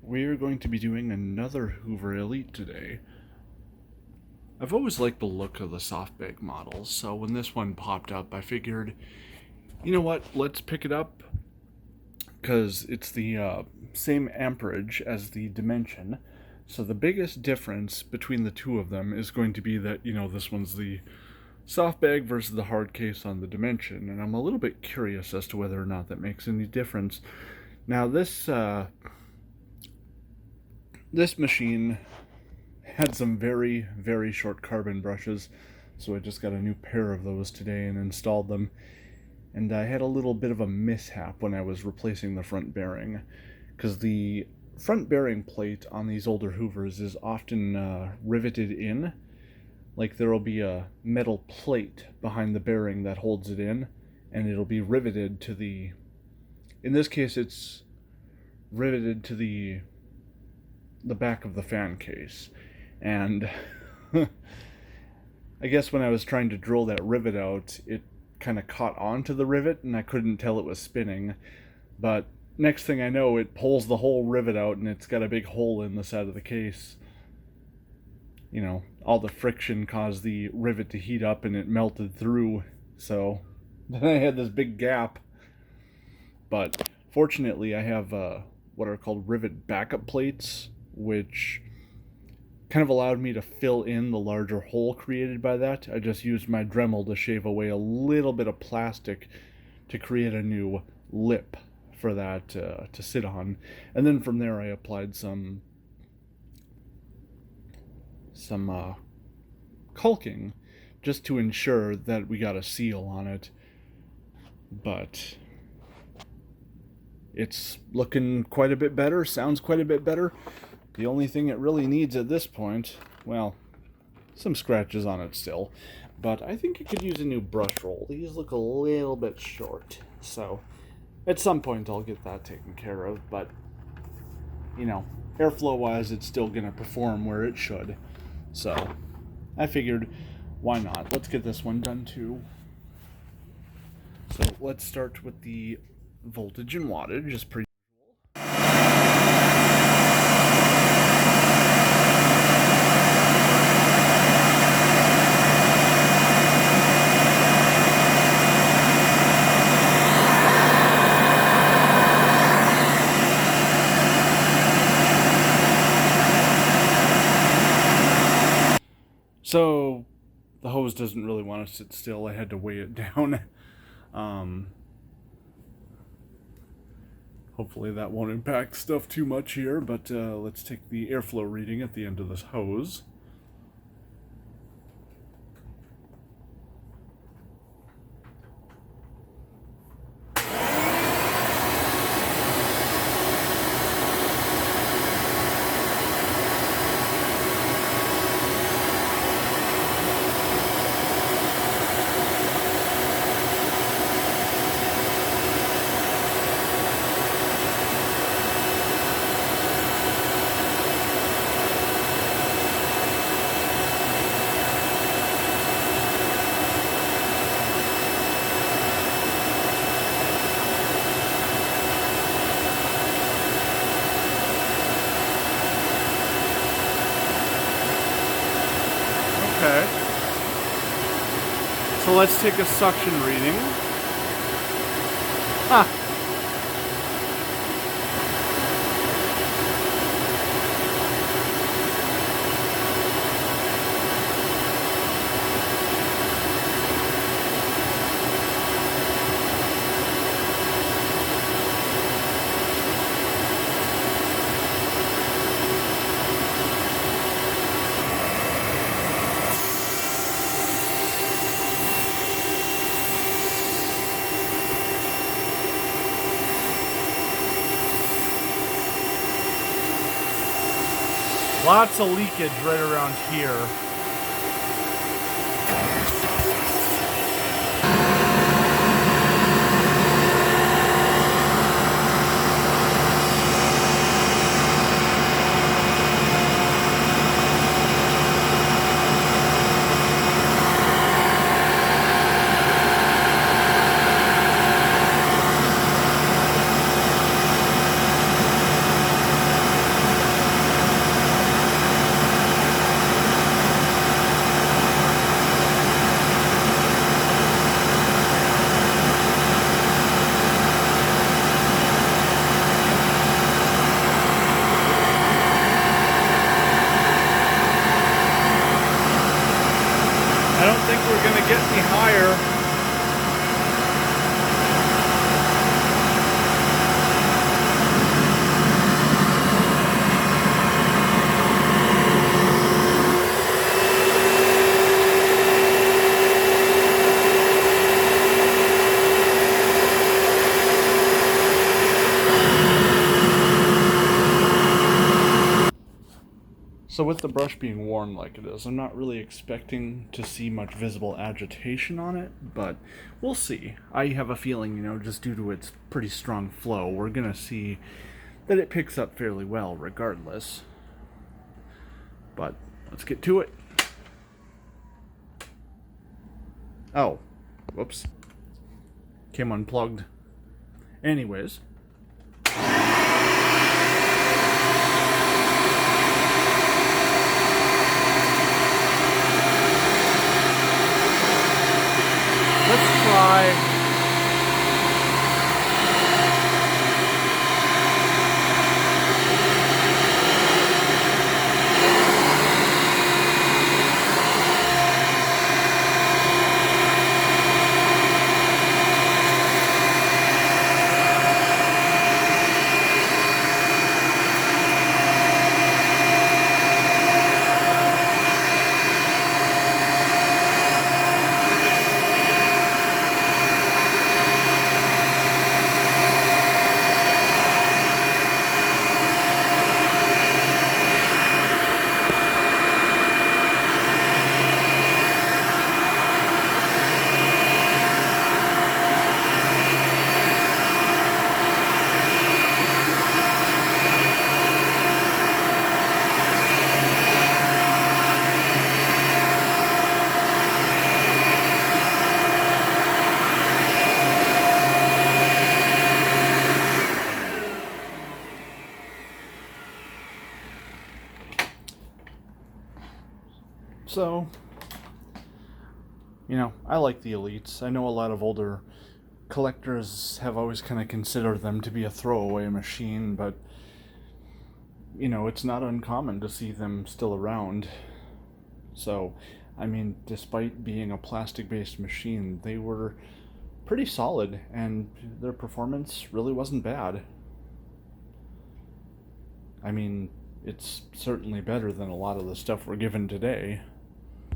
We're going to be doing another Hoover Elite today. I've always liked the look of the softbag models, so when this one popped up, I figured, you know what, let's pick it up, because it's the same amperage as the Dimension. So the biggest difference between the two of them is going to be that, this one's the softbag versus the hard case on the Dimension, and I'm a little bit curious as to whether or not that makes any difference. Now this machine had some very, very short carbon brushes, so I just got a new pair of those today and installed them. And I had a little bit of a mishap when I was replacing the front bearing, because the front bearing plate on these older Hoovers is often riveted in. Like, there will be a metal plate behind the bearing that holds it in, and it'll be riveted to the... In this case, it's riveted to the back of the fan case. And I guess when I was trying to drill that rivet out, it kind of caught onto the rivet, and I couldn't tell it was spinning. But next thing I know, it pulls the whole rivet out, and it's got a big hole in the side of the case. All the friction caused the rivet to heat up, and it melted through. So then I had this big gap. But fortunately, I have what are called rivet backup plates, which kind of allowed me to fill in the larger hole created by that. I just used my Dremel to shave away a little bit of plastic to create a new lip for that to sit on. And then from there I applied some caulking just to ensure that we got a seal on it. But it's looking quite a bit better, sounds quite a bit better. The only thing it really needs at this point, well, some scratches on it still, but I think it could use a new brush roll. These look a little bit short, so at some point I'll get that taken care of, but, airflow-wise, it's still going to perform where it should. So I figured, why not? Let's get this one done too. So let's start with the voltage and wattage, as per usual. So the hose doesn't really want to sit still. I had to weigh it down. Hopefully that won't impact stuff too much here, but let's take the airflow reading at the end of this hose. Okay. So let's take a suction reading. Ah. Lots of leakage right around here. So with the brush being worn like it is, I'm not really expecting to see much visible agitation on it, but we'll see. I have a feeling, just due to its pretty strong flow, we're going to see that it picks up fairly well regardless. But let's get to it. Oh, whoops. Came unplugged. Anyways. Let's try. So, I like the Elites. I know a lot of older collectors have always kind of considered them to be a throwaway machine, but, it's not uncommon to see them still around. So, despite being a plastic-based machine, they were pretty solid, and their performance really wasn't bad. It's certainly better than a lot of the stuff we're given today.